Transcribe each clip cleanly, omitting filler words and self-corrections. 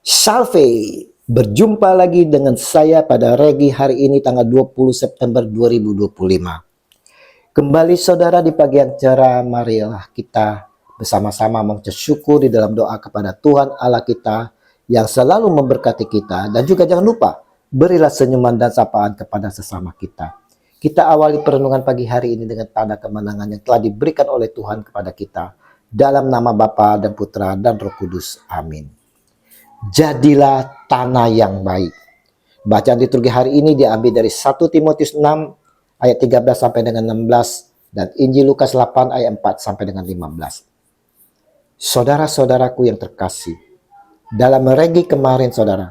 Salve, berjumpa lagi dengan saya pada Regi hari ini tanggal 20 September 2025. Kembali saudara di pagi yang cerah, marilah kita bersama-sama mengucap syukur di dalam doa kepada Tuhan Allah kita yang selalu memberkati kita. Dan juga jangan lupa, berilah senyuman dan sapaan kepada sesama kita. Kita awali perenungan pagi hari ini dengan tanda kemenangan yang telah diberikan oleh Tuhan kepada kita. Dalam nama Bapa dan Putra dan Roh Kudus. Amin. Jadilah tanah yang baik. Bacaan liturgi hari ini diambil dari 1 Timotius 6 ayat 13 sampai dengan 16 dan Injil Lukas 8 ayat 4 sampai dengan 15. Saudara-saudaraku yang terkasih, dalam Regi kemarin saudara,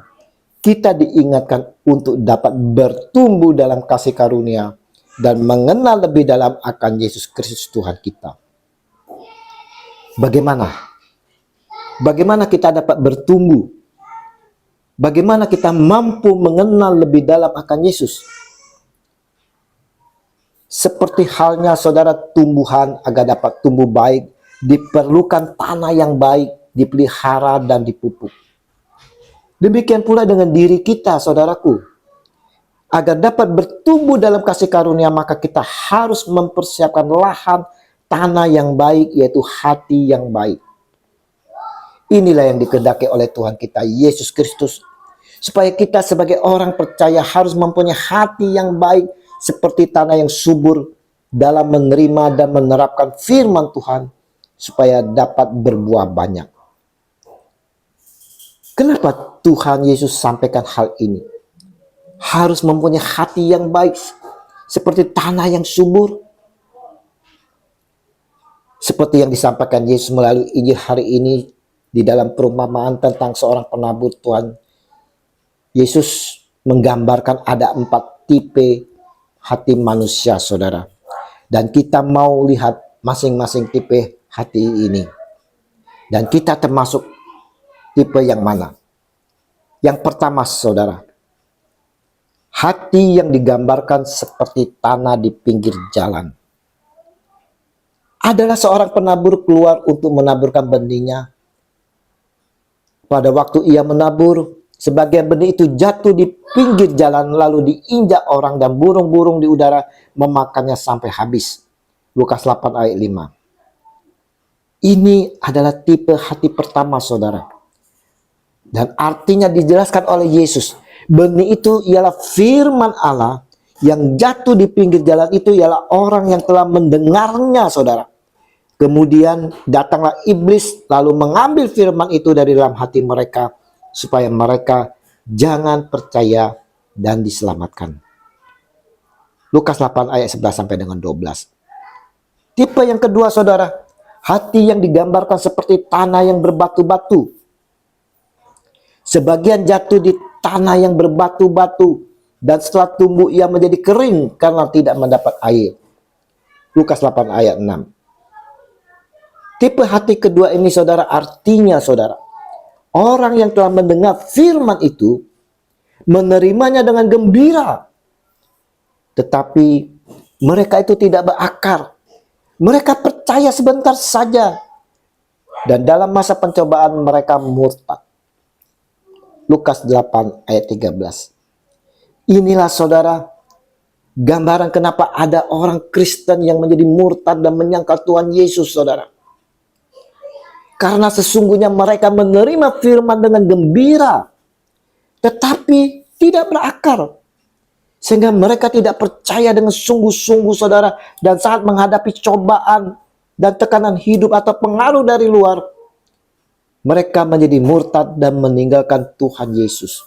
kita diingatkan untuk dapat bertumbuh dalam kasih karunia dan mengenal lebih dalam akan Yesus Kristus Tuhan kita. Bagaimana kita dapat bertumbuh? Bagaimana kita mampu mengenal lebih dalam akan Yesus? Seperti halnya saudara tumbuhan agar dapat tumbuh baik, diperlukan tanah yang baik, dipelihara dan dipupuk. Demikian pula dengan diri kita, saudaraku. Agar dapat bertumbuh dalam kasih karunia, maka kita harus mempersiapkan lahan tanah yang baik, yaitu hati yang baik. Inilah yang dikehendaki oleh Tuhan kita, Yesus Kristus. Supaya kita sebagai orang percaya harus mempunyai hati yang baik seperti tanah yang subur dalam menerima dan menerapkan firman Tuhan supaya dapat berbuah banyak. Kenapa Tuhan Yesus sampaikan hal ini? Harus mempunyai hati yang baik seperti tanah yang subur. Seperti yang disampaikan Yesus melalui Injil hari ini di dalam perumpamaan tentang seorang penabur Tuhan. Yesus menggambarkan ada 4 tipe hati manusia, saudara. Dan kita mau lihat masing-masing tipe hati ini. Dan kita termasuk tipe yang mana? Yang pertama, saudara. Hati yang digambarkan seperti tanah di pinggir jalan. Adalah seorang penabur keluar untuk menaburkan benihnya. Pada waktu ia menabur, sebagian benih itu jatuh di pinggir jalan lalu diinjak orang dan burung-burung di udara memakannya sampai habis. Lukas 8 ayat 5. Ini adalah tipe hati pertama, saudara. Dan artinya dijelaskan oleh Yesus. Benih itu ialah firman Allah yang jatuh di pinggir jalan itu ialah orang yang telah mendengarnya, saudara. Kemudian datanglah iblis lalu mengambil firman itu dari dalam hati mereka supaya mereka jangan percaya dan diselamatkan. Lukas 8 ayat 11 sampai dengan 12. Tipe yang kedua, saudara, hati yang digambarkan seperti tanah yang berbatu-batu. Sebagian jatuh di tanah yang berbatu-batu dan setelah tumbuh ia menjadi kering karena tidak mendapat air. Lukas 8 ayat 6. Tipe hati kedua ini, saudara, artinya, saudara, orang yang telah mendengar firman itu menerimanya dengan gembira. Tetapi mereka itu tidak berakar. Mereka percaya sebentar saja. Dan dalam masa pencobaan mereka murtad. Lukas 8 ayat 13. Inilah, saudara, gambaran kenapa ada orang Kristen yang menjadi murtad dan menyangkal Tuhan Yesus, saudara. Karena sesungguhnya mereka menerima firman dengan gembira, tetapi tidak berakar. Sehingga mereka tidak percaya dengan sungguh-sungguh, saudara. Dan saat menghadapi cobaan dan tekanan hidup atau pengaruh dari luar, mereka menjadi murtad dan meninggalkan Tuhan Yesus.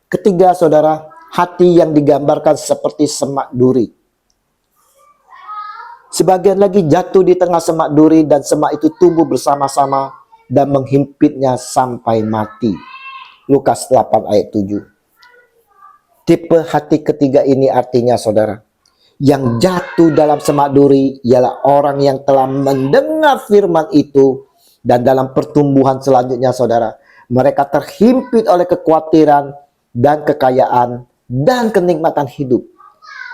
Ketiga, saudara, hati yang digambarkan seperti semak duri. Sebagian lagi jatuh di tengah semak duri dan semak itu tumbuh bersama-sama dan menghimpitnya sampai mati. Lukas 8 ayat 7. Tipe hati ketiga ini artinya, saudara, yang jatuh dalam semak duri ialah orang yang telah mendengar firman itu dan dalam pertumbuhan selanjutnya, saudara, mereka terhimpit oleh kekhawatiran dan kekayaan dan kenikmatan hidup.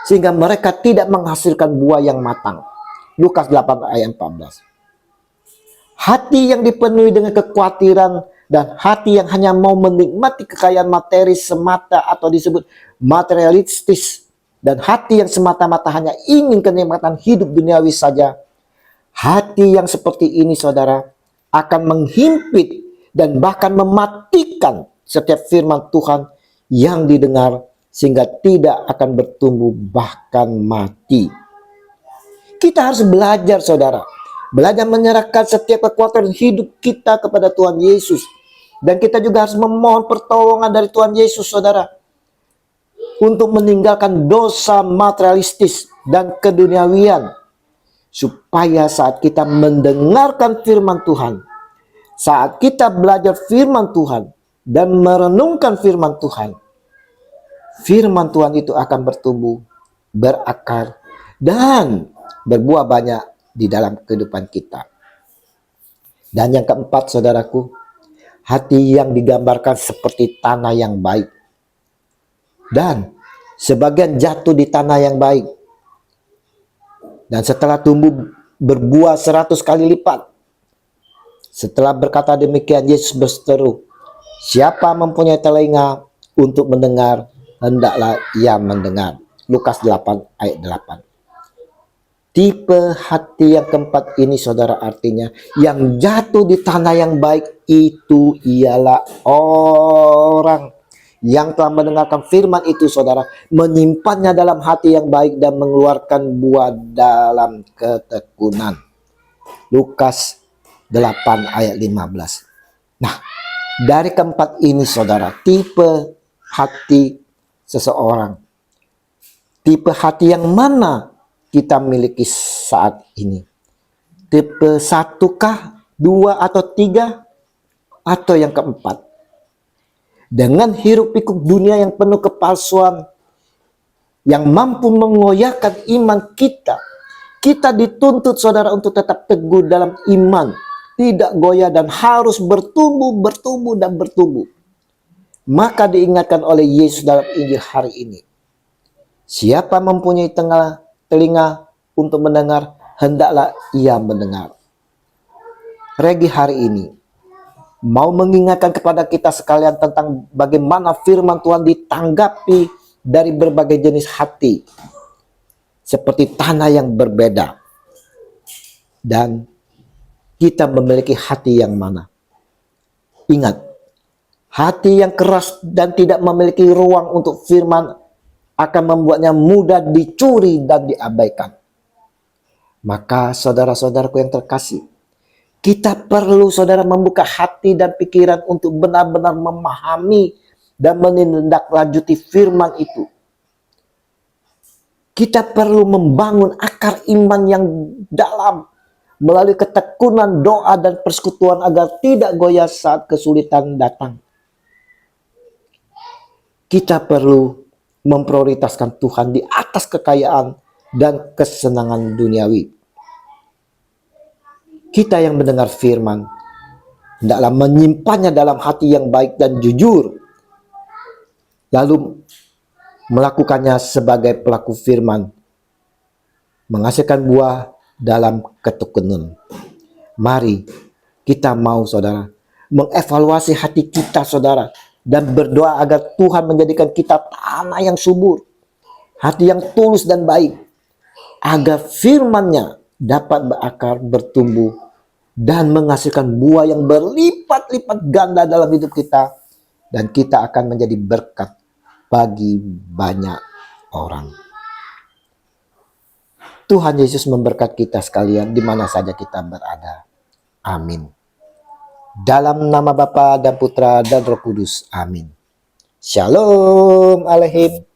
Sehingga mereka tidak menghasilkan buah yang matang. Lukas 8 ayat 14. Hati yang dipenuhi dengan kekhawatiran dan hati yang hanya mau menikmati kekayaan materi semata atau disebut materialistis, dan hati yang semata-mata hanya ingin kenikmatan hidup duniawi saja. Hati yang seperti ini, saudara, akan menghimpit dan bahkan mematikan setiap firman Tuhan yang didengar, sehingga tidak akan bertumbuh bahkan mati. Kita harus belajar, saudara, belajar menyerahkan setiap kekuatan hidup kita kepada Tuhan Yesus. Dan kita juga harus memohon pertolongan dari Tuhan Yesus, saudara, untuk meninggalkan dosa materialistis dan keduniawian, supaya saat kita mendengarkan firman Tuhan, saat kita belajar firman Tuhan dan merenungkan firman Tuhan itu akan bertumbuh, berakar, dan berbuah banyak di dalam kehidupan kita. Dan yang keempat, saudaraku, hati yang digambarkan seperti tanah yang baik. Dan sebagian jatuh di tanah yang baik, dan setelah tumbuh berbuah 100 kali lipat. Setelah berkata demikian, Yesus berseru, "Siapa mempunyai telinga untuk mendengar, hendaklah ia mendengar." Lukas 8 ayat 8. Tipe hati yang keempat ini, saudara, artinya yang jatuh di tanah yang baik itu ialah orang yang telah mendengarkan firman itu, saudara, menyimpannya dalam hati yang baik dan mengeluarkan buah dalam ketekunan. Lukas 8 ayat 15. Nah, dari keempat ini, saudara, tipe hati seseorang, tipe hati yang mana kita miliki saat ini? Tipe 1 kah, 2 atau 3, atau yang keempat? Dengan hiruk pikuk dunia yang penuh kepalsuan, yang mampu mengoyakkan iman kita, kita dituntut, saudara, untuk tetap teguh dalam iman, tidak goyah, dan harus bertumbuh dan bertumbuh. Maka diingatkan oleh Yesus dalam Injil hari ini, siapa mempunyai telinga untuk mendengar, hendaklah ia mendengar. Regi hari ini mau mengingatkan kepada kita sekalian tentang bagaimana firman Tuhan ditanggapi dari berbagai jenis hati, seperti tanah yang berbeda. Dan kita memiliki hati yang mana? Ingat, hati yang keras dan tidak memiliki ruang untuk firman akan membuatnya mudah dicuri dan diabaikan. Maka saudara-saudaraku yang terkasih, kita perlu, saudara, membuka hati dan pikiran untuk benar-benar memahami dan menindaklanjuti firman itu. Kita perlu membangun akar iman yang dalam melalui ketekunan, doa, dan persekutuan agar tidak goyah saat kesulitan datang. Kita perlu memprioritaskan Tuhan di atas kekayaan dan kesenangan duniawi. Kita yang mendengar firman hendaklah menyimpannya dalam hati yang baik dan jujur, lalu melakukannya sebagai pelaku firman, menghasilkan buah dalam ketekunan. Mari kita mau, saudara, mengevaluasi hati kita, saudara, dan berdoa agar Tuhan menjadikan kita tanah yang subur, hati yang tulus dan baik, agar firman-Nya dapat berakar, bertumbuh, dan menghasilkan buah yang berlipat-lipat ganda dalam hidup kita, dan kita akan menjadi berkat bagi banyak orang. Tuhan Yesus memberkati kita sekalian di mana saja kita berada. Amin. Dalam nama Bapa dan Putra dan Roh Kudus. Amin. Shalom Aleihim.